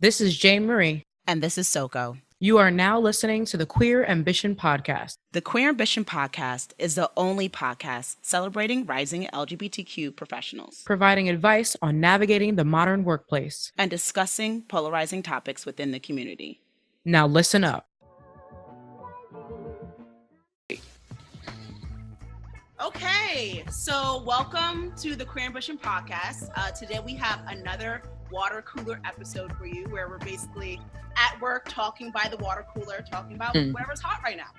This is Jane Marie. And this is Soko. You are now listening to the Queer Ambition Podcast. The Queer Ambition Podcast is the only podcast celebrating rising LGBTQ professionals, providing advice on navigating the modern workplace, and discussing polarizing topics within the community. Now listen up. Okay, so welcome to the Queer Ambition Podcast. Today we have another water cooler episode for you where we're basically at work talking by the water cooler, talking about whatever's hot right now.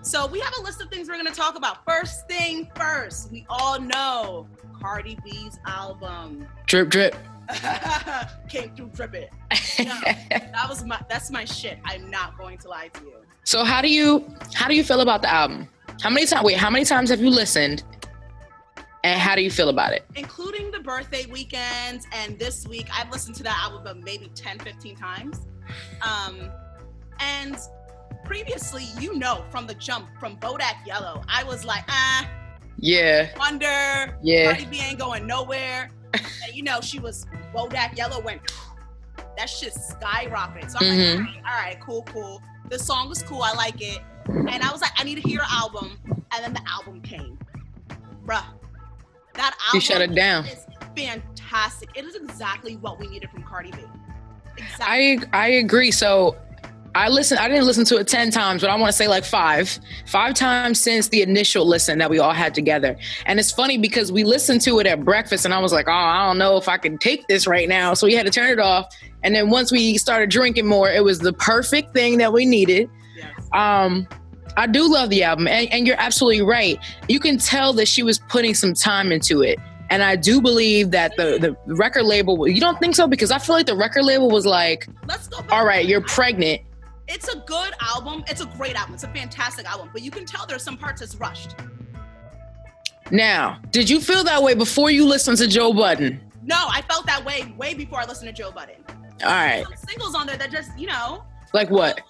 So we have a list of things we're going to talk about. First thing first, we all know Cardi B's album. Drip, drip. Came through dripping. No, that's my shit. I'm not going to lie to you. So how do you feel about the album? How many times have you listened? And how do you feel about it? Including the birthday weekends and this week, I've listened to that album maybe 10, 15 times. And previously, from the jump, from Bodak Yellow, I was like, yeah. Wonder, yeah. Cardi B ain't going nowhere. And she was, Bodak Yellow went, that shit skyrocketed. So I'm like, all right, cool. The song was cool, I like it. And I was like, I need to hear an album. And then the album came. Bruh. That album you shut it down. Is fantastic. It is exactly what we needed from Cardi B. Exactly. I agree. So I didn't listen to it 10 times, but I want to say like five times since the initial listen that we all had together. And it's funny because we listened to it at breakfast and I was like, oh, I don't know if I can take this right now. So we had to turn it off. And then once we started drinking more, it was the perfect thing that we needed. Yes. I do love the album, and you're absolutely right. You can tell that she was putting some time into it. And I do believe that the record label, you don't think so? Because I feel like the record label was like, let's go back. All right, you're pregnant. It's a good album. It's a great album. It's a fantastic album. But you can tell there's some parts that's rushed. Now, did you feel that way before you listened to Joe Budden? No, I felt that way before I listened to Joe Budden. All right. Some singles on there that just, Like what?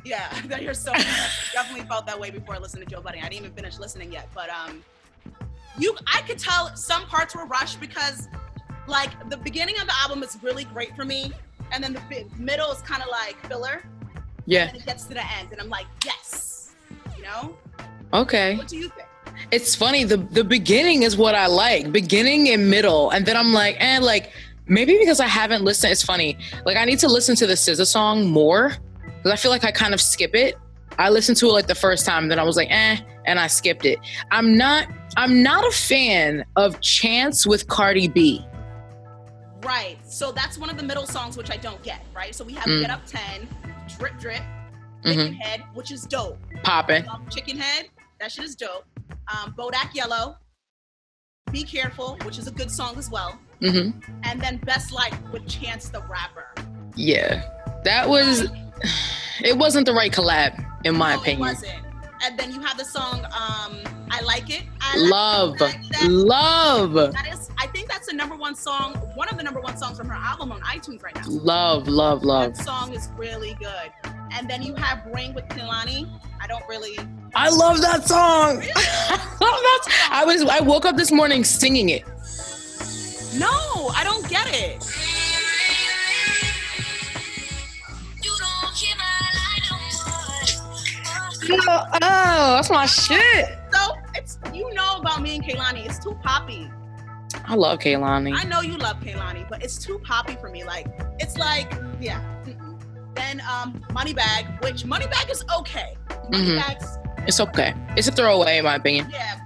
Yeah, that you're so definitely felt that way before I listened to Joe Budden. I didn't even finish listening yet, but I could tell some parts were rushed because like the beginning of the album is really great for me, and then the middle is kind of like filler. Yeah. And it gets to the end, and I'm like, yes, Okay. What do you think? It's funny. The beginning is what I like. Beginning and middle, and then I'm like, maybe because I haven't listened. It's funny. Like I need to listen to the SZA song more. Because I feel like I kind of skip it. I listened to it like the first time, and then I was like, and I skipped it. I'm not a fan of Chance with Cardi B. Right. So that's one of the middle songs, which I don't get, right? So we have Get Up 10, Drip Drip, Chicken Head, which is dope. Poppin'. Chicken Head, that shit is dope. Bodak Yellow, Be Careful, which is a good song as well. And then Best Life with Chance the Rapper. Yeah. That was... It wasn't the right collab, in my opinion. It wasn't. And then you have the song, I Like It. Love. That is, I think that's the number one song, one of the number one songs from her album on iTunes right now. Love. That song is really good. And then you have Ring with Kehlani. I love that song. Really? I love that. I woke up this morning singing it. No, I don't get it. Oh, that's my shit. So it's about me and Kehlani. It's too poppy. I love Kehlani. I know you love Kehlani, but it's too poppy for me. Like it's like yeah. Then Moneybag, which Moneybag is okay. Moneybag's it's okay. It's a throwaway in my opinion. Yeah.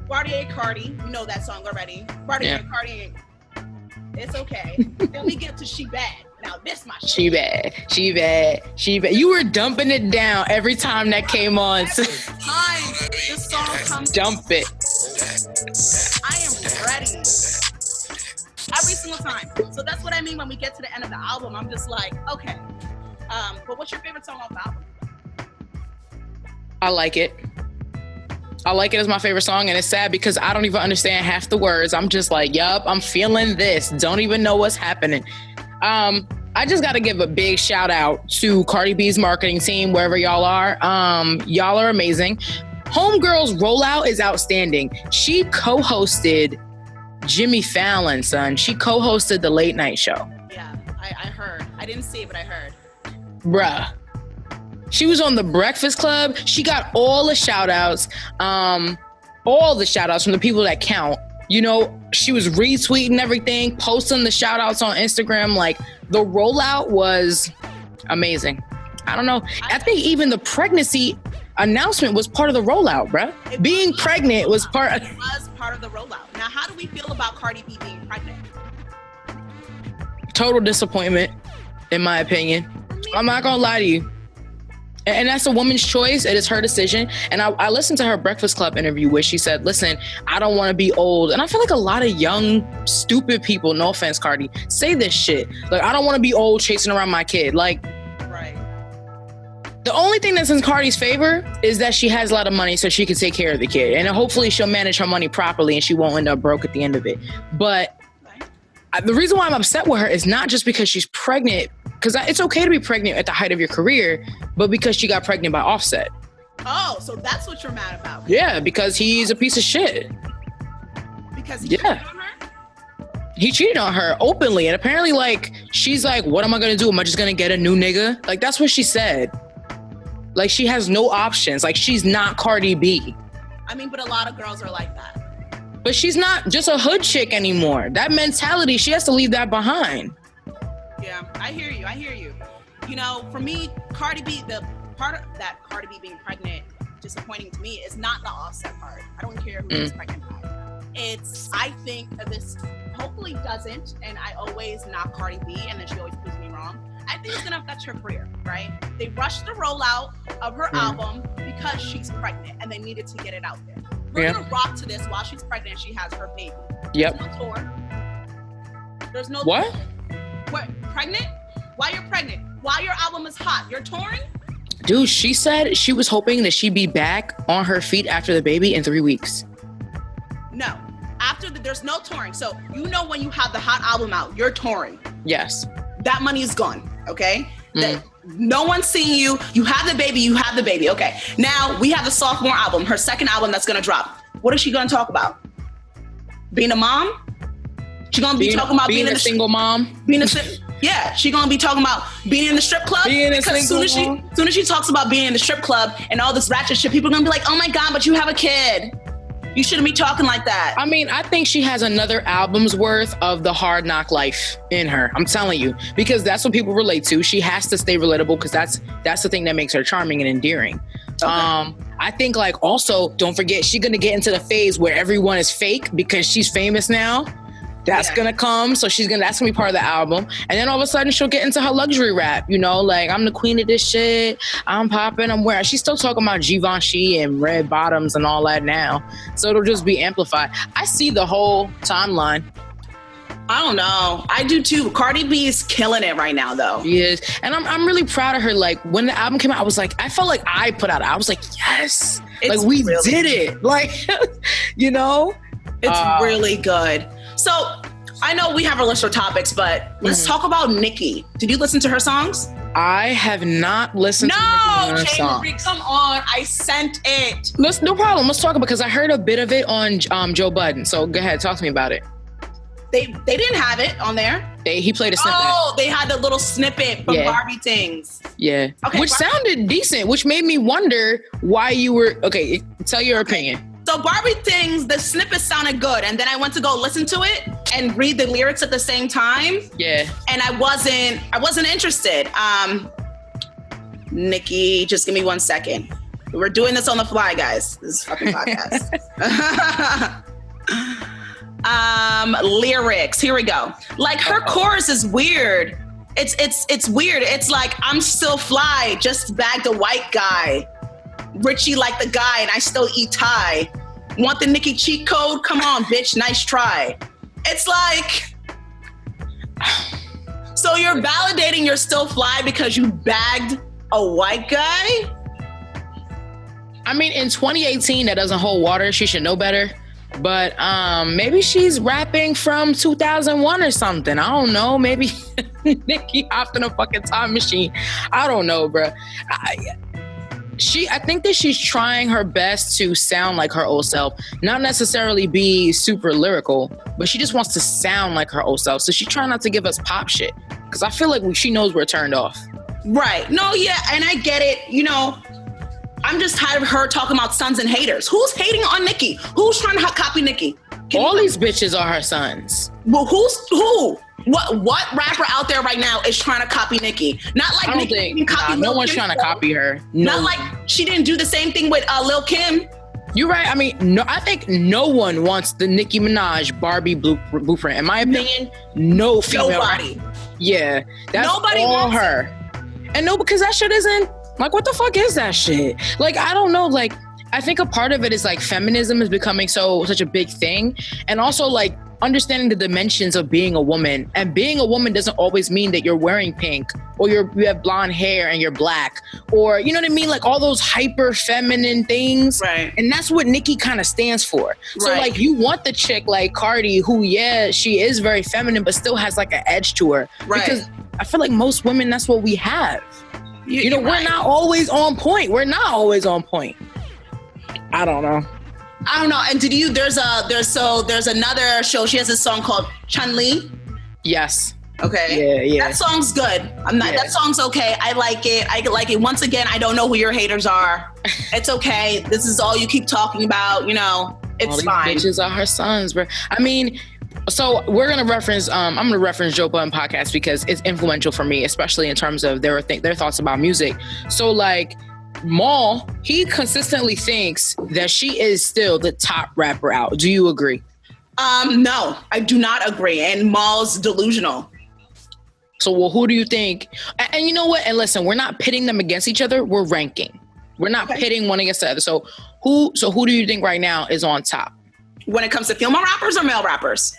Bartier Cardi, you know that song already. Bartier Cardi, it's okay. Then we get to She Bad. Now this my shit. She bad. You were dumping it down every time that came on. Every time this song comes, dump it. I am ready. Every single time. So that's what I mean when we get to the end of the album. I'm just like, okay. But what's your favorite song off the album? I Like It. I Like It as my favorite song, and it's sad because I don't even understand half the words. I'm just like, yup, I'm feeling this. Don't even know what's happening. I just got to give a big shout out to Cardi B's marketing team, wherever y'all are. Y'all are amazing. Homegirl's rollout is outstanding. She co-hosted Jimmy Fallon, son. She co-hosted the late night show. Yeah, I didn't see it, but I heard. Bruh. She was on the Breakfast Club. She got all the shout outs. All the shout outs from the people that count. You know, she was retweeting everything, posting the shout outs on Instagram. Like, the rollout was amazing. I don't know. I think even the pregnancy announcement was part of the rollout, bruh. Being pregnant was part of... It was part of the rollout. Now, how do we feel about Cardi B being pregnant? Total disappointment, in my opinion. I'm not gonna lie to you. And that's a woman's choice. It is her decision. And I listened to her Breakfast Club interview where she said, listen, I don't want to be old. And I feel like a lot of young, stupid people, no offense, Cardi, say this shit. Like, I don't want to be old chasing around my kid. Like, right. The only thing that's in Cardi's favor is that she has a lot of money so she can take care of the kid. And hopefully she'll manage her money properly and she won't end up broke at the end of it. But the reason why I'm upset with her is not just because she's pregnant, because it's okay to be pregnant at the height of your career, but because she got pregnant by Offset. Oh, so that's what you're mad about? Yeah, because he's a piece of shit. Because he cheated on her? He cheated on her openly. And apparently, like, she's like, what am I going to do? Am I just going to get a new nigga? Like, that's what she said. Like, she has no options. Like, she's not Cardi B. I mean, but a lot of girls are like that. But she's not just a hood chick anymore. That mentality, she has to leave that behind. Yeah, I hear you. You know, for me, Cardi B, the part of that Cardi B being pregnant, disappointing to me, is not the Offset part. I don't care who is pregnant by. I think that this hopefully doesn't, and I always knock Cardi B, and then she always proves me wrong. I think it's gonna affect her career, right? They rushed the rollout of her album because she's pregnant, and they needed to get it out there. We're gonna rock to this while she's pregnant and she has her baby. Yep. There's no tour. There's no what? Tour. What? Pregnant? While you're pregnant, while your album is hot, you're touring? Dude, she said she was hoping that she'd be back on her feet after the baby in 3 weeks. No. There's no touring. So you know when you have the hot album out, you're touring. Yes. That money is gone, okay? No one's seeing you. You have the baby, okay. Now we have the sophomore album, her second album that's gonna drop. What is she gonna talk about? Being a mom? She's gonna be talking about being a single mom? Yeah, she's gonna be talking about being in the strip club. Because soon as she talks about being in the strip club and all this ratchet shit, people are gonna be like, oh my God, but you have a kid. You shouldn't be talking like that. I mean, I think she has another album's worth of the hard knock life in her. I'm telling you, because that's what people relate to. She has to stay relatable because that's the thing that makes her charming and endearing. Okay. I think, like, also, don't forget, she's going to get into the phase where everyone is fake because she's famous now. That's gonna come, so that's gonna be part of the album. And then all of a sudden she'll get into her luxury rap, you know, like, I'm the queen of this shit, I'm popping, I'm wearing. She's still talking about Givenchy and red bottoms and all that now. So it'll just be amplified. I see the whole timeline. I don't know. I do too. Cardi B is killing it right now, though. She is. And I'm really proud of her. Like, when the album came out, I felt like I put out, I was like, yes, like, we did it. Like, you know? It's really good. So I know we have a list of topics, but let's talk about Nicki. Did you listen to her songs? I have not listened to her songs. Marie, come on. I sent it. No problem. Let's talk, because I heard a bit of it on Joe Budden. So go ahead. Talk to me about it. They didn't have it on there. He played a snippet. Oh, they had the little snippet from Barbie Things. Yeah. Okay, which sounded decent, which made me wonder why you were... Okay, tell your opinion. So Barbie Things, the snippet sounded good. And then I went to go listen to it and read the lyrics at the same time. Yeah. And I wasn't interested. Nicki, just give me 1 second. We're doing this on the fly, guys. This is fucking podcast. Lyrics, here we go. Like, her chorus is weird. It's weird. It's like, I'm still fly, just bagged a white guy. Richie like the guy, and I still eat Thai. Want the Nicki cheat code? Come on, bitch, nice try. It's like, so you're validating you're still fly because you bagged a white guy? I mean, in 2018, that doesn't hold water. She should know better. But maybe she's rapping from 2001 or something. I don't know. Maybe Nicki hopped in a fucking time machine. I don't know, bro. I think that she's trying her best to sound like her old self, not necessarily be super lyrical, but she just wants to sound like her old self. So she's trying not to give us pop shit. Because I feel like she knows we're turned off. Right. No, yeah, and I get it. You know, I'm just tired of her talking about sons and haters. Who's hating on Nicki? Who's trying to copy Nicki? All these bitches are her sons. Well, who? What rapper out there right now is trying to copy Nicki? Not like no one's trying to copy her. No. Not like she didn't do the same thing with Lil Kim. You're right. I mean, no. I think no one wants the Nicki Minaj Barbie blueprint. In my opinion, no female. Nobody. Yeah, that's Nobody all wants her. And no, because that shit isn't like, what the fuck is that shit? Like, I don't know. Like, I think a part of it is like feminism is becoming such a big thing, and also like understanding the dimensions of being a woman. And being a woman doesn't always mean that you're wearing pink or you have blonde hair and you're black, or you know what I mean? Like all those hyper feminine things. Right. And that's what Nicki kind of stands for. So like you want the chick like Cardi who, yeah, she is very feminine, but still has like an edge to her. Right. Because I feel like most women, that's what we have. You know, we're not always on point. I don't know. And there's another show. She has a song called Chun-Li. Yes. Okay. Yeah. That song's good. That song's okay. I like it. Once again, I don't know who your haters are. It's okay. This is all you keep talking about. You know, it's fine. All these bitches are her sons, bro. I mean, so we're gonna reference. I'm gonna reference Joe Budden podcast because it's influential for me, especially in terms of their thoughts about music. So like, Maul, he consistently thinks that she is still the top rapper out. Do you agree? No, I do not agree. And Maul's delusional. So, well, who do you think? And you know what? And listen, we're not pitting them against each other. We're ranking. We're not pitting one against the other. So who do you think right now is on top? When it comes to female rappers or male rappers?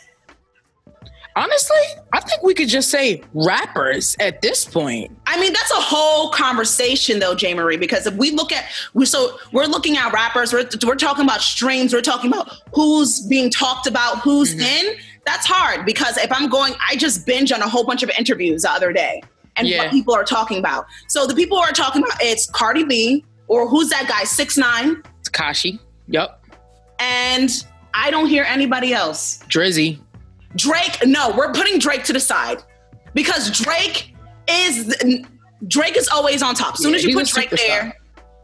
Honestly, I think we could just say rappers at this point. I mean, that's a whole conversation though, J. Marie, because if we look at, we're looking at rappers, we're talking about streams, we're talking about who's being talked about, who's in. That's hard because I just binge on a whole bunch of interviews the other day and what people are talking about. So the people who are talking about, it's Cardi B, or who's that guy, 6ix9ine? Tekashi. Yep. And I don't hear anybody else. Drizzy. Drake, no, we're putting Drake to the side because Drake is always on top. As soon as you put Drake there,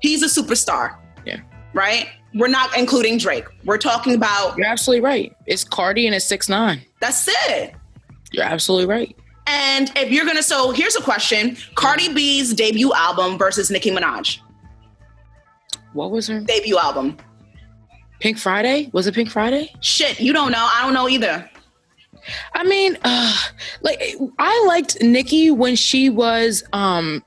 he's a superstar. Yeah. Right? We're not including Drake. We're talking about... You're absolutely right. It's Cardi and it's 6ix9ine. That's it. You're absolutely right. And if you're going to... So here's a question. Cardi B's debut album versus Nicki Minaj. What was her debut album? Pink Friday? Was it Pink Friday? Shit, you don't know. I don't know either. I mean, like I liked Nicki when she was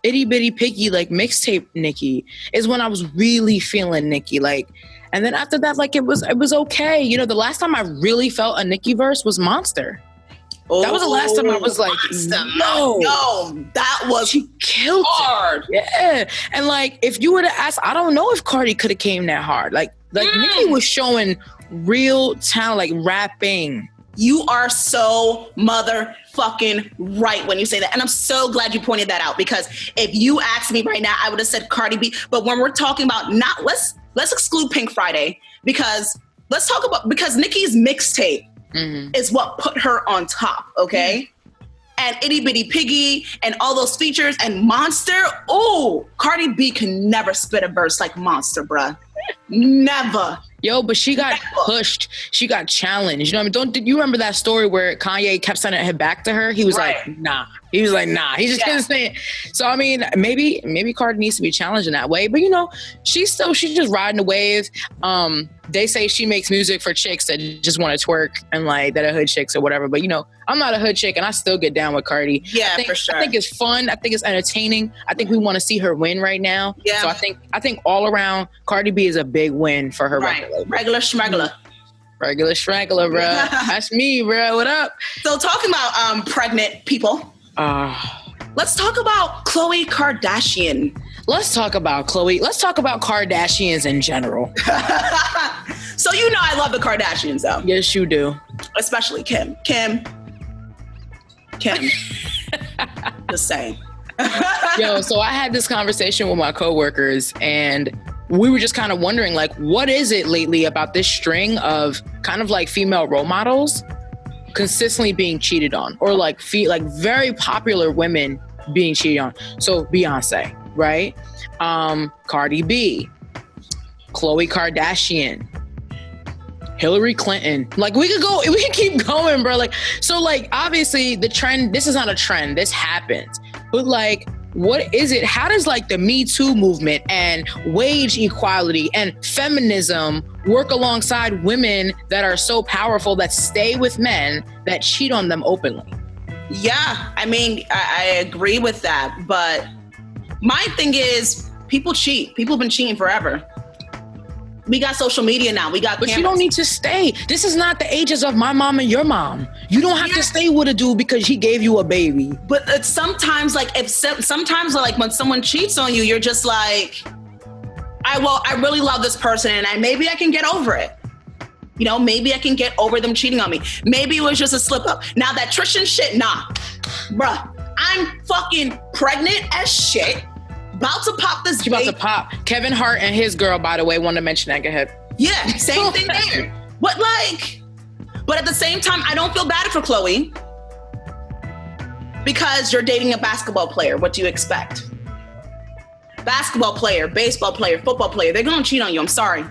Itty Bitty Piggy, like mixtape Nicki is when I was really feeling Nicki. Like, and then after that, like it was okay. You know, the last time I really felt a Nicki verse was Monster. That was the last time I was like, no, that was she killed hard. It. Yeah, and like if you were to ask, I don't know if Cardi could have came that hard. Like Nicki was showing real talent, like rapping. You are so motherfucking right when you say that. And I'm so glad you pointed that out because if you asked me right now, I would have said Cardi B. But when we're talking about let's exclude Pink Friday because Nicki's mixtape is what put her on top, okay? And Itty Bitty Piggy and all those features and Monster. Oh, Cardi B can never spit a verse like Monster, bruh. Never. Yo, but she got pushed. She got challenged. You know what I mean? Did you remember that story where Kanye kept sending her back to her? He was like, nah. He was like, nah. He just couldn't say it. So, I mean, maybe Cardi needs to be challenged in that way. But, you know, she's just riding the wave. They say she makes music for chicks that just want to twerk and like that are hood chicks or whatever. But, you know, I'm not a hood chick and I still get down with Cardi. Yeah, for sure. I think it's fun. I think it's entertaining. I think we want to see her win right now. Yeah. So I think all around Cardi B is a big win for her record label. Regular schmegler. Regular schmegler, bro. That's me, bro. What up? So talking about pregnant people. Let's talk about Khloe Kardashian. Let's talk about Khloe. Let's talk about Kardashians in general. So you know I love the Kardashians, though. Yes, you do. Especially Kim. Just saying. Yo, so I had this conversation with my coworkers, and we were just kind of wondering, like, what is it lately about this string of kind of like female role models consistently being cheated on, or like very popular women being cheated on. So Beyonce, right? Cardi B, Khloe Kardashian, Hillary Clinton. Like we can keep going, bro. Like, so like obviously the trend, this is not a trend, this happens. But like, what is it? How does like the Me Too movement and wage equality and feminism work alongside women that are so powerful that stay with men that cheat on them openly? Yeah, I mean, I agree with that. But my thing is, people cheat. People have been cheating forever. We got social media now. We got But cameras. you don't need to stay. This is not the ages of my mom and your mom. You don't have to stay with a dude because he gave you a baby. But it's sometimes like when someone cheats on you, you're just like, I really love this person, and maybe I can get over it. You know, maybe I can get over them cheating on me. Maybe it was just a slip up. Now that Tristan shit, nah, bruh, I'm fucking pregnant as shit. About to pop this. About to pop. Kevin Hart and his girl, by the way, wanted to mention that. Go ahead. Yeah, same thing there. But at the same time, I don't feel bad for Khloe because you're dating a basketball player. What do you expect? Basketball player, baseball player, football player, they're gonna cheat on you. I'm sorry.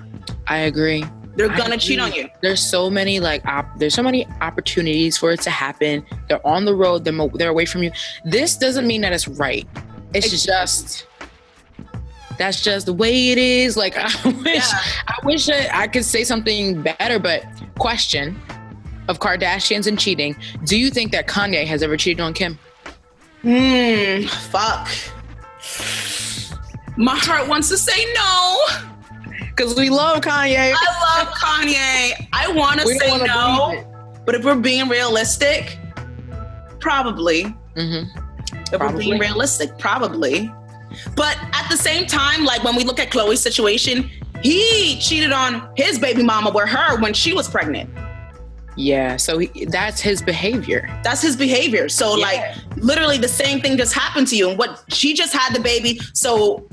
I agree. They're gonna cheat on you. There's so many there's so many opportunities for it to happen. They're on the road. They're away from you. This doesn't mean that it's right. It's just. That's just the way it is. Like, I wish I could say something better, but question of Kardashians and cheating. Do you think that Kanye has ever cheated on Kim? Fuck. My heart wants to say no. Because we love Kanye. I love Kanye. I want to say no. But if we're being realistic, probably. Mm-hmm. If we're being realistic, probably. But at the same time, like when we look at Khloe's situation, he cheated on his baby mama with her when she was pregnant. Yeah, so that's his behavior. That's his behavior. So like literally the same thing just happened to you. And what she just had the baby. So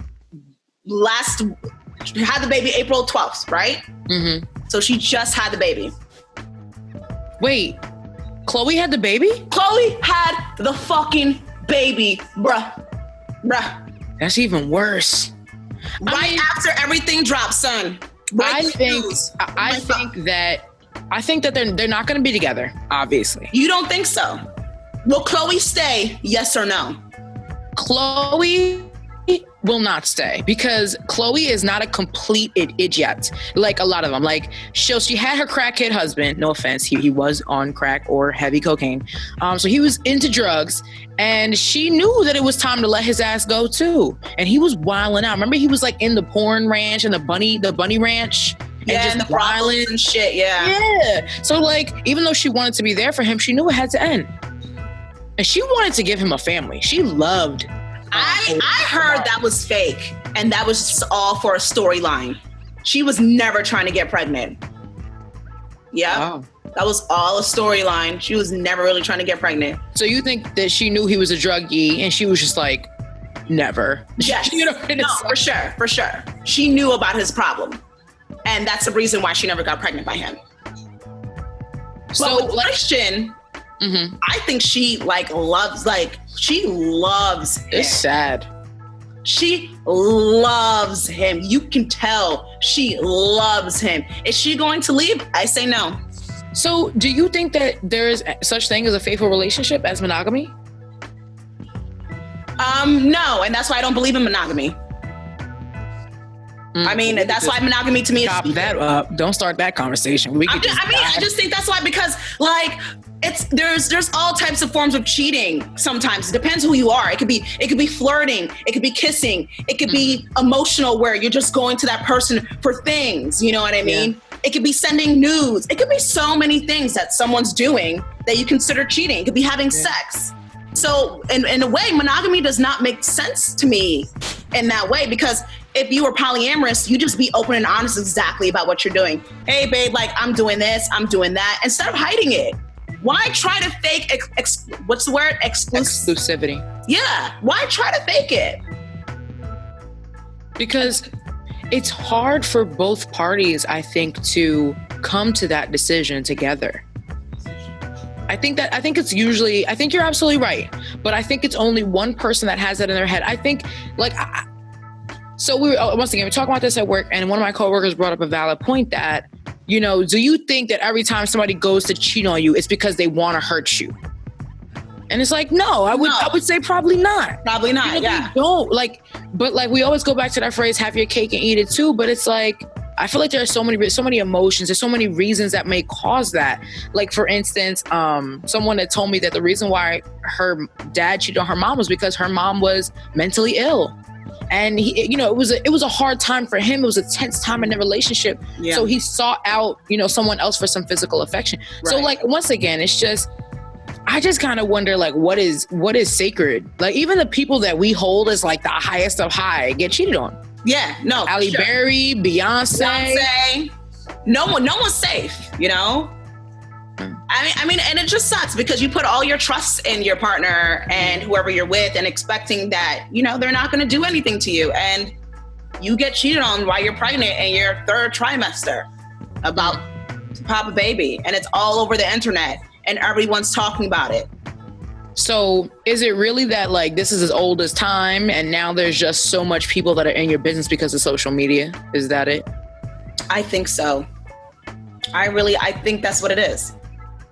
had the baby April 12th, right? Mm-hmm. So she just had the baby. Wait, Khloe had the baby? Khloe had the fucking baby, bruh. That's even worse. After everything dropped, son. I think that they're not going to be together, obviously. You don't think so? Will Khloe stay? Yes or no? Khloe will not stay because Khloe is not a complete idiot like a lot of them. Like she had her crackhead husband. No offense, he was on crack or heavy cocaine. So he was into drugs, and she knew that it was time to let his ass go too. And he was wilding out. Remember, he was like in the porn ranch and the bunny ranch. And the violence and shit. Yeah. So like, even though she wanted to be there for him, she knew it had to end. And she wanted to give him a family. She loved. I heard that was fake, and that was just all for a storyline. She was never trying to get pregnant. Yeah, wow. That was all a storyline. She was never really trying to get pregnant. So you think that she knew he was a druggie, and she was just like, never? Yes. No, for sure. She knew about his problem, and that's the reason why she never got pregnant by him. So with Christian. Mm-hmm. I think she loves him. It's sad. She loves him. You can tell she loves him. Is she going to leave? I say no. So do you think that there is such thing as a faithful relationship as monogamy? No, and that's why I don't believe in monogamy. I mean, that's why monogamy to me is... Stop that up. Don't start that conversation. I just think that's why, because like there's all types of forms of cheating. Sometimes it depends who you are. It could be flirting. It could be kissing. It could be emotional, where you're just going to that person for things. You know what I mean? Yeah. It could be sending nudes. It could be so many things that someone's doing that you consider cheating. It could be having sex. So in a way, monogamy does not make sense to me in that way, because if you were polyamorous, you just be open and honest exactly about what you're doing. Hey, babe, like I'm doing this, I'm doing that, instead of hiding it. Why try to fake, what's the word? Exclusivity. Yeah, why try to fake it? Because it's hard for both parties, I think, to come to that decision together. I think it's usually, I think you're absolutely right, but I think it's only one person that has that in their head. I think like, so once again, we were talking about this at work, and one of my coworkers brought up a valid point that, you know, do you think that every time somebody goes to cheat on you, it's because they want to hurt you? And it's like, no, I would say probably not. Probably not, you know, yeah. Don't but we always go back to that phrase, have your cake and eat it too. But it's like, I feel like there are so many emotions. There's so many reasons that may cause that. Like, for instance, someone had told me that the reason why her dad cheated on her mom was because her mom was mentally ill. And he, you know, it was a hard time for him. It was a tense time in the relationship. Yeah. So he sought out, you know, someone else for some physical affection. Right. So like, once again, it's just, I just kind of wonder, like, what is sacred? Like, even the people that we hold as like the highest of high get cheated on. Yeah, no. Halle Berry, Beyonce. No one's safe, you know? I mean, and it just sucks because you put all your trust in your partner and whoever you're with and expecting that, you know, they're not going to do anything to you. And you get cheated on while you're pregnant in your third trimester about to pop a baby. And it's all over the internet and everyone's talking about it. So is it really that, like, this is as old as time and now there's just so much people that are in your business because of social media? Is that it? I think so. I think that's what it is.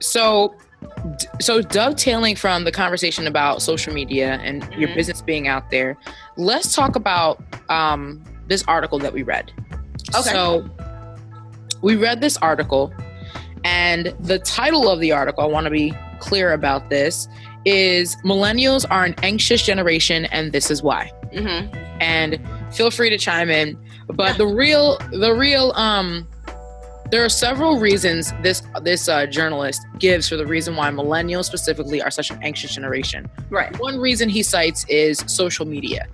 So dovetailing from the conversation about social media and your business being out there, let's talk about this article that we read. Okay. So we read this article, and the title of the article, I want to be clear about this, is Millennials Are an Anxious Generation and This Is Why. Mm-hmm. And feel free to chime in. But there are several reasons this journalist gives for the reason why millennials specifically are such an anxious generation. Right. One reason he cites is social media.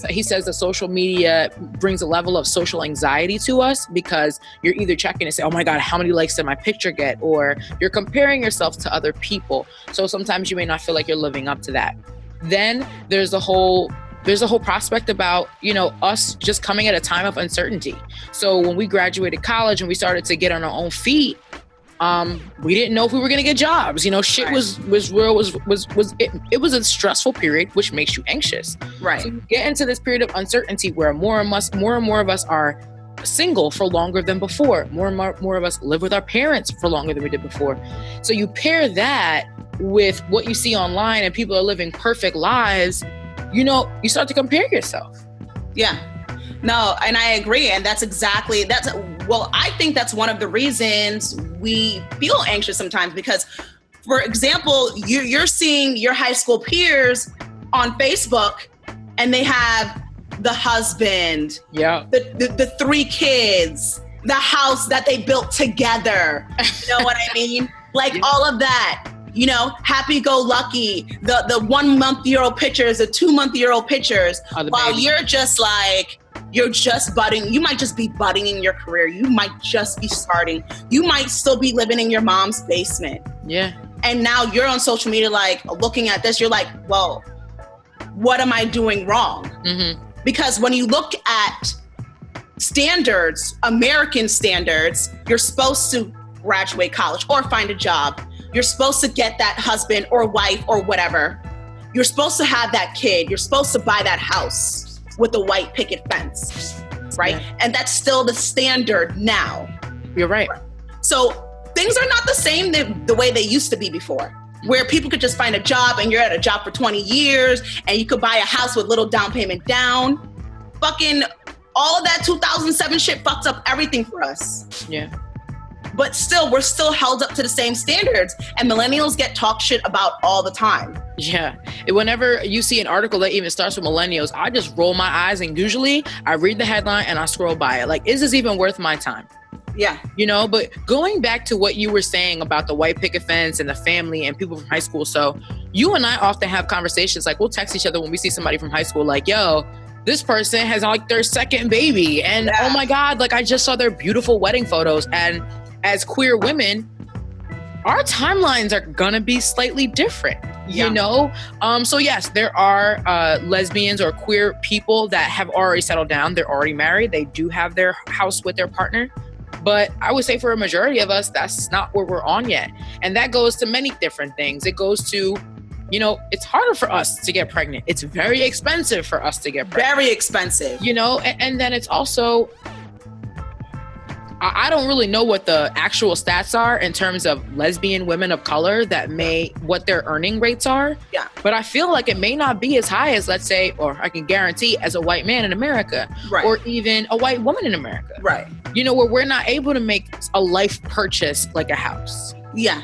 He says that social media brings a level of social anxiety to us because you're either checking and say, oh my God, how many likes did my picture get? Or you're comparing yourself to other people. So sometimes you may not feel like you're living up to that. Then there's the whole prospect about, you know, us just coming at a time of uncertainty. So when we graduated college and we started to get on our own feet, we didn't know if we were going to get jobs. You know, shit was a stressful period, which makes you anxious. Right. So you get into this period of uncertainty where more and more of us are single for longer than before. More and more of us live with our parents for longer than we did before. So you pair that with what you see online and people are living perfect lives, you know, you start to compare yourself. Yeah. No, and I agree. And I think that's one of the reasons we feel anxious sometimes because, for example, you're seeing your high school peers on Facebook and they have the husband, the 3 kids, the house that they built together. You know what I mean? Like all of that. You know, happy-go-lucky, the 1-month-old pictures, the 2-month-old pictures, while you're just like, you're just budding. You might just be budding in your career. You might just be starting. You might still be living in your mom's basement. Yeah. And now you're on social media, like, looking at this, you're like, well, what am I doing wrong? Mm-hmm. Because when you look at standards, American standards, you're supposed to graduate college or find a job. You're supposed to get that husband or wife or whatever. You're supposed to have that kid. You're supposed to buy that house with the white picket fence, right? Yeah. And that's still the standard now. You're right. So things are not the same the way they used to be before, where people could just find a job and you're at a job for 20 years and you could buy a house with little down payment down. Fucking all of that 2007 shit fucked up everything for us. Yeah. But still, we're still held up to the same standards. And millennials get talked shit about all the time. Yeah. Whenever you see an article that even starts with millennials, I just roll my eyes and usually I read the headline and I scroll by it. Like, is this even worth my time? Yeah. You know, but going back to what you were saying about the white picket fence and the family and people from high school. So you and I often have conversations, like we'll text each other when we see somebody from high school, like, yo, this person has like their second baby. And oh my God, like I just saw their beautiful wedding photos. And as queer women, our timelines are gonna be slightly different, you know? So yes, there are lesbians or queer people that have already settled down. They're already married. They do have their house with their partner. But I would say for a majority of us, that's not where we're on yet. And that goes to many different things. It goes to, you know, it's harder for us to get pregnant. It's very expensive for us to get pregnant. Very expensive. You know, and then it's also, I don't really know what the actual stats are in terms of lesbian women of color what their earning rates are. Yeah. But I feel like it may not be as high as, let's say, or I can guarantee, as a white man in America, right, or even a white woman in America. Right. You know, where we're not able to make a life purchase like a house. Yeah.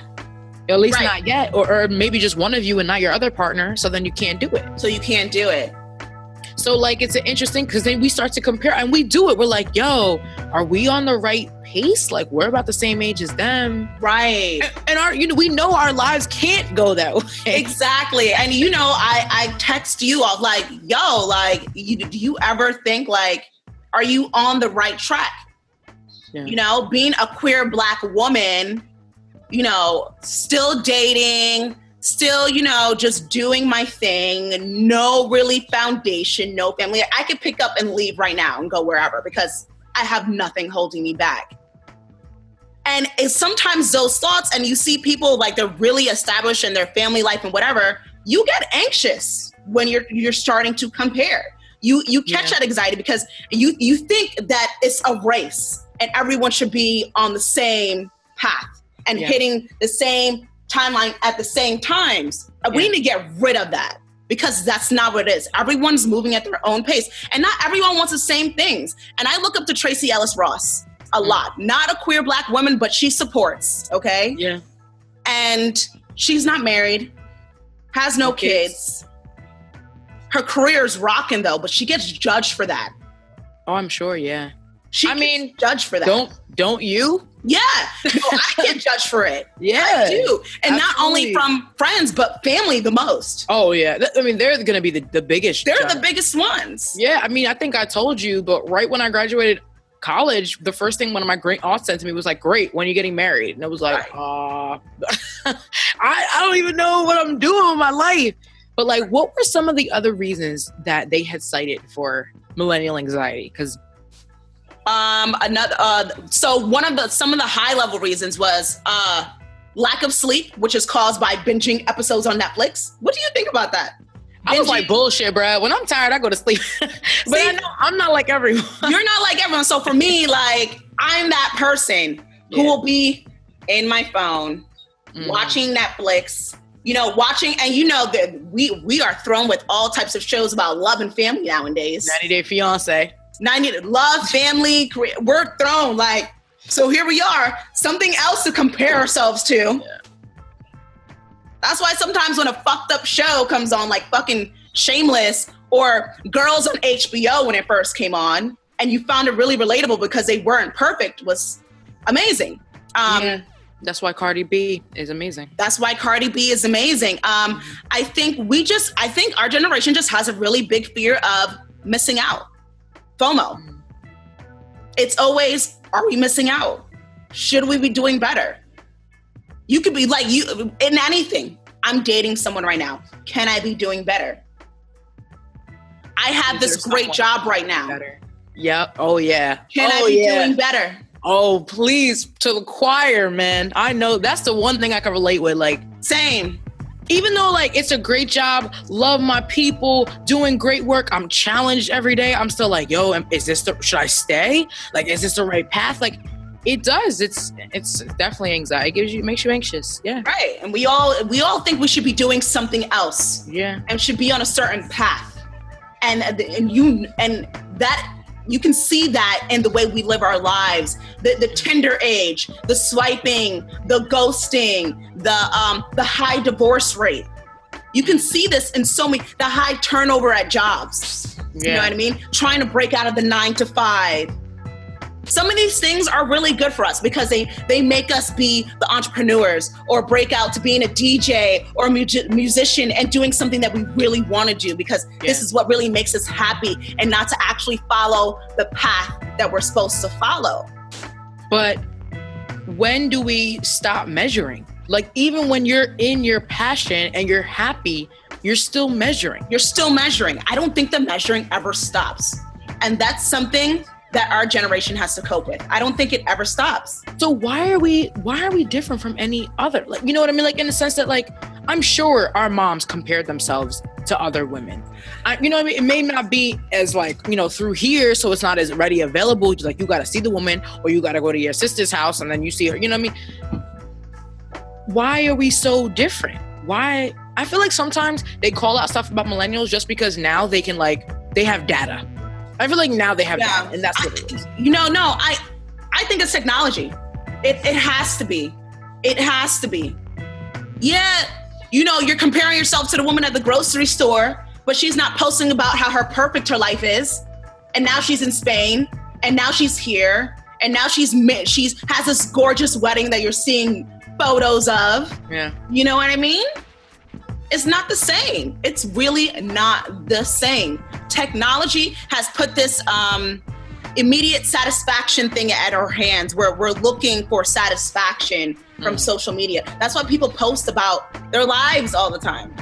At least not yet. Or maybe just one of you and not your other partner. So then you can't do it. So you can't do it. So like, it's interesting because then we start to compare and we do it. We're like, yo, are we on the right pace? Like, we're about the same age as them. Right. And we know our lives can't go that way. Exactly. And you know, I text you off like, yo, like, do you ever think like, are you on the right track? Yeah. You know, being a queer Black woman, you know, still dating, still, you know, just doing my thing, no really foundation, no family. I could pick up and leave right now and go wherever because I have nothing holding me back. And it's sometimes those thoughts, and you see people like they're really established in their family life and whatever, you get anxious when you're starting to compare. You catch that anxiety because you think that it's a race and everyone should be on the same path and hitting the same timeline at the same times. We need to get rid of that because that's not what it is. Everyone's moving at their own pace and not everyone wants the same things. And I look up to Tracee Ellis Ross a lot. Not a queer Black woman, but she supports, okay? Yeah. And she's not married, has no kids. Her career's rocking though, but she gets judged for that. Oh, I'm sure, yeah. She gets judged for that. Don't you? Yeah. No, I get judged for it. Yeah. I do. And absolutely. Not only from friends, but family the most. Oh, yeah. I mean, they're going to be the biggest. They're the biggest ones. Yeah. I mean, I think I told you, but right when I graduated college, the first thing one of my great aunts said to me was like, great, when are you getting married? And I was like, I don't even know what I'm doing with my life. But like, what were some of the other reasons that they had cited for millennial anxiety? Because some of the high level reasons was lack of sleep, which is caused by binging episodes on Netflix. What do you think about that? I was like, bullshit, bro. When I'm tired, I go to sleep. But see, I know I'm not like everyone. You're not like everyone. So for me, like, I'm that person who will be in my phone, watching Netflix, you know, and you know that we are thrown with all types of shows about love and family nowadays. 90 Day Fiance. 90 love, family, career. We're thrown like, so here we are, something else to compare ourselves to. Yeah. That's why sometimes when a fucked up show comes on, like fucking Shameless or Girls on HBO when it first came on, and you found it really relatable because they weren't perfect, was amazing. That's why Cardi B is amazing. I think our generation just has a really big fear of missing out. FOMO. It's always, are we missing out? Should we be doing better? You could be like, you in anything. I'm dating someone right now. Can I be doing better? I have this great job right now. Better. Yep. Oh, yeah. Can I be doing better? Oh, please, to the choir, man. I know that's the one thing I can relate with. Like, same. Even though like it's a great job, love my people, doing great work, I'm challenged every day. I'm still like, yo, should I stay? Like, is this the right path? Like, it does. It's definitely anxiety. It makes you anxious. Yeah. Right. And we all think we should be doing something else. Yeah. And should be on a certain path. And that you can see that in the way we live our lives, the Tinder age, the swiping, the ghosting, the high divorce rate. You can see this in the high turnover at jobs. You know what I mean? Trying to break out of the 9 to 5. Some of these things are really good for us because they make us be the entrepreneurs or break out to being a DJ or a musician and doing something that we really want to do because this is what really makes us happy and not to actually follow the path that we're supposed to follow. But when do we stop measuring? Like, even when you're in your passion and you're happy, you're still measuring. You're still measuring. I don't think the measuring ever stops. And that's something that our generation has to cope with. I don't think it ever stops. So why are we different from any other? Like, you know what I mean? Like, in the sense that, like, I'm sure our moms compared themselves to other women. You know what I mean? It may not be as, like, you know, through here, so it's not as ready available. Like, you got to see the woman, or you got to go to your sister's house and then you see her. You know what I mean? Why are we so different? Why? I feel like sometimes they call out stuff about millennials just because now they can, like, they have data. I feel like now they have data, and that's what it is. You know, no, I think it's technology. It has to be. It has to be. Yeah, you know, you're comparing yourself to the woman at the grocery store, but she's not posting about how her perfect her life is. And now she's in Spain, and now she's here, and now she's has this gorgeous wedding that you're seeing photos of. Yeah. You know what I mean? It's not the same. It's really not the same. Technology has put this immediate satisfaction thing at our hands, where we're looking for satisfaction from social media. That's why people post about their lives all the time.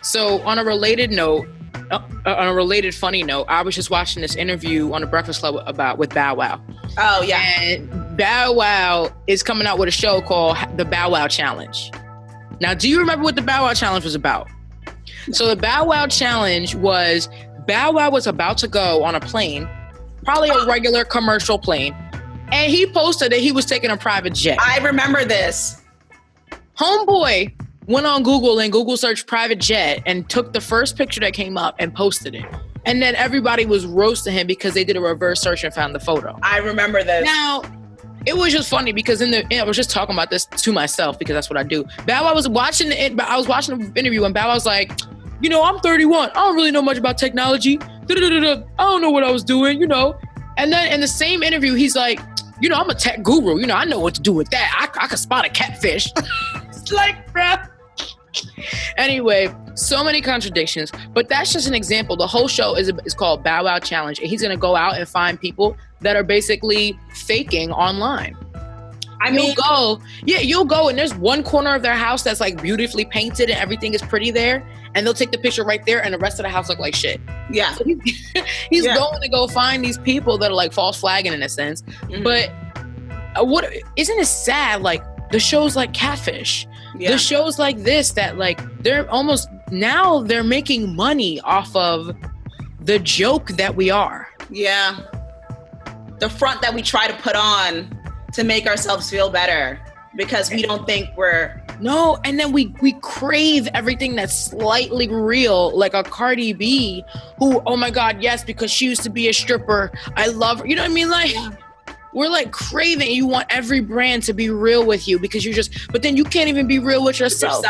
So on a related note, on a related funny note, I was just watching this interview on the Breakfast Club with Bow Wow. Oh, yeah. And Bow Wow is coming out with a show called The Bow Wow Challenge. Now, do you remember what the Bow Wow Challenge was about? So the Bow Wow Challenge was, Bow Wow was about to go on a plane, probably a regular commercial plane, and he posted that he was taking a private jet. I remember this. Homeboy went on Google and Google searched private jet and took the first picture that came up and posted it. And then everybody was roasting him because they did a reverse search and found the photo. I remember this. Now, it was just funny because I was just talking about this to myself because that's what I do. Bow Wow was watching I was watching the interview, and Bow Wow was like, you know, I'm 31. I don't really know much about technology. I don't know what I was doing, you know. And then in the same interview, he's like, you know, I'm a tech guru. You know, I know what to do with that. I can spot a catfish. It's like, bruh. Anyway, so many contradictions, but that's just an example. The whole show is called Bow Wow Challenge, and he's going to go out and find people that are basically faking online. You'll go and there's one corner of their house that's like beautifully painted and everything is pretty there, and they'll take the picture right there and the rest of the house look like shit. Yeah. So he's going to go find these people that are like false flagging in a sense. Mm-hmm. But what isn't it sad? Like, the shows like Catfish, the shows like this, that like they're making money off of the joke that we are. Yeah. The front that we try to put on to make ourselves feel better because we don't think we're... No, and then we crave everything that's slightly real, like a Cardi B who, oh my God, yes, because she used to be a stripper. I love her. You know what I mean? Like... Yeah. We're like craving. You want every brand to be real with you because but then you can't even be real with yourself.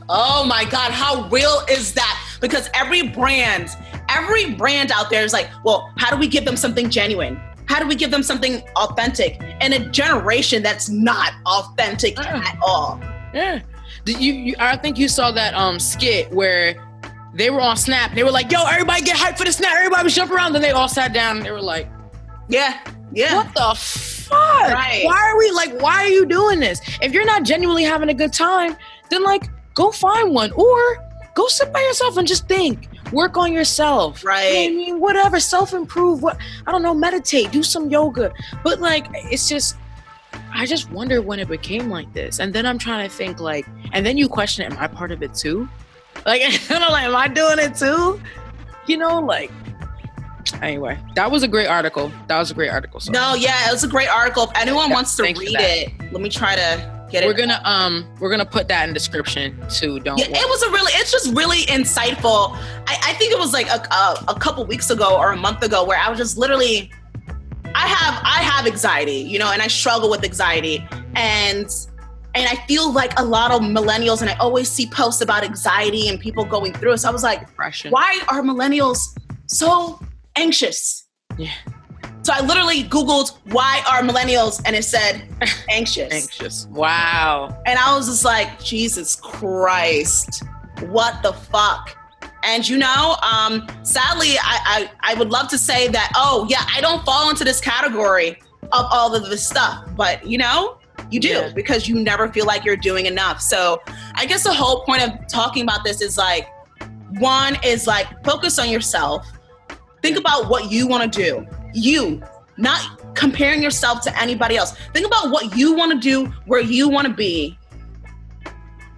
Oh my God, how real is that? Because every brand out there is like, well, how do we give them something genuine? How do we give them something authentic in a generation that's not authentic at all? Yeah. I think you saw that skit where they were on Snap. They were like, yo, everybody get hyped for the Snap. Everybody was jumping around. Then they all sat down and they were like, yeah. What the fuck? Right. Why are you doing this? If you're not genuinely having a good time, then like go find one or go sit by yourself and just think. Work on yourself. Right. You know what I mean? Whatever. Self-improve. Meditate. Do some yoga. But like, it's just, I just wonder when it became like this. And then I'm trying to think like, and then you question, am I part of it too? Like, am I doing it too? You know, like, anyway, that was a great article. So. No, yeah, it was a great article. If anyone wants to read it, let me try to get it. We're gonna put that in the description too. It's just really insightful. I think it was like a couple weeks ago or a month ago where I was just literally, I have anxiety, you know, and I struggle with anxiety, and I feel like a lot of millennials, and I always see posts about anxiety and people going through it. So I was like, depression. Why are millennials so anxious? Yeah. So I literally Googled, why are millennials? And it said anxious. Wow. And I was just like, Jesus Christ, what the fuck? And you know, sadly, I would love to say that, oh yeah, I don't fall into this category of all of this stuff, but you know, you do, because you never feel like you're doing enough. So I guess the whole point of talking about this is like, one is like, focus on yourself. Think about what you want to do. you, not comparing yourself to anybody else. Think about what you want to do, where you want to be.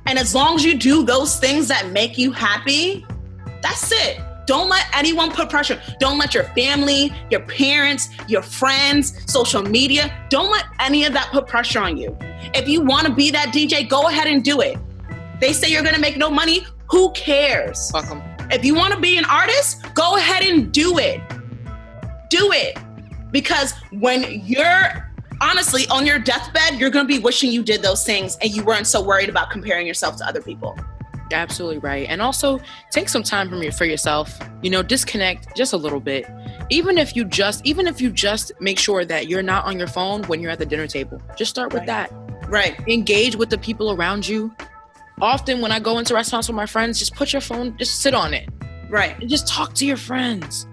And as long as you do those things that make you happy, that's it. Don't let anyone put pressure. Don't let your family, your parents, your friends, social media, don't let any of that put pressure on you. If you want to be that DJ, go ahead and do it. They say you're going to make no money. Who cares? Fuck 'em. If you want to be an artist, go ahead and do it. Do it. Because when you're honestly on your deathbed, you're going to be wishing you did those things and you weren't so worried about comparing yourself to other people. Absolutely right. And also take some time for yourself, disconnect just a little bit. Even if you just make sure that you're not on your phone when you're at the dinner table, just start with that. Right. Engage with the people around you. Often when I go into restaurants with my friends, just put your phone, just sit on it. Right. And just talk to your friends.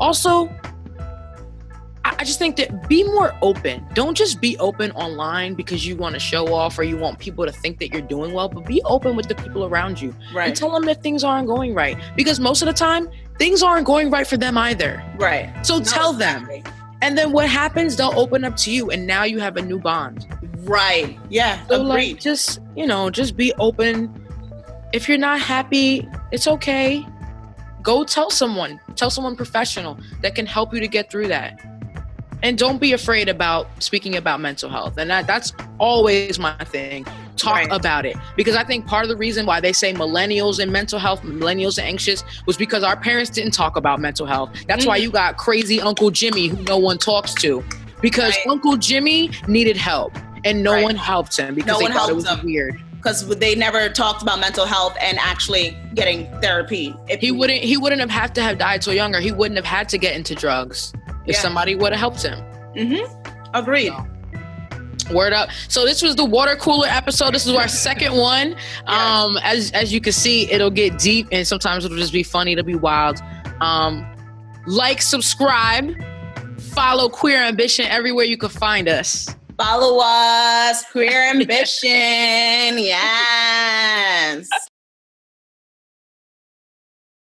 Also, I just think that be more open. Don't just be open online because you want to show off or you want people to think that you're doing well, but be open with the people around you. Right. And tell them that things aren't going right. Because most of the time, things aren't going right for them either. Right. So tell them. And then what happens, they'll open up to you and now you have a new bond. Right. Yeah. So agreed. just be open. If you're not happy, it's okay. Go tell someone professional that can help you to get through that. And don't be afraid about speaking about mental health. And that's always my thing. Talk about it. Because I think part of the reason why they say millennials and mental health, millennials and anxious, was because our parents didn't talk about mental health. That's why you got crazy Uncle Jimmy who no one talks to. Because Uncle Jimmy needed help and no one helped him because they thought it was weird. Because they never talked about mental health and actually getting therapy. He wouldn't have had to have died so younger. He wouldn't have had to get into drugs if somebody would have helped him. Agreed. So, word up. So this was the water cooler episode. This is our second one. As you can see, it'll get deep and sometimes it'll just be funny. It'll be wild. Like, subscribe, follow Queer Ambition everywhere you can find us. Follow us, Queer Ambition. Yes.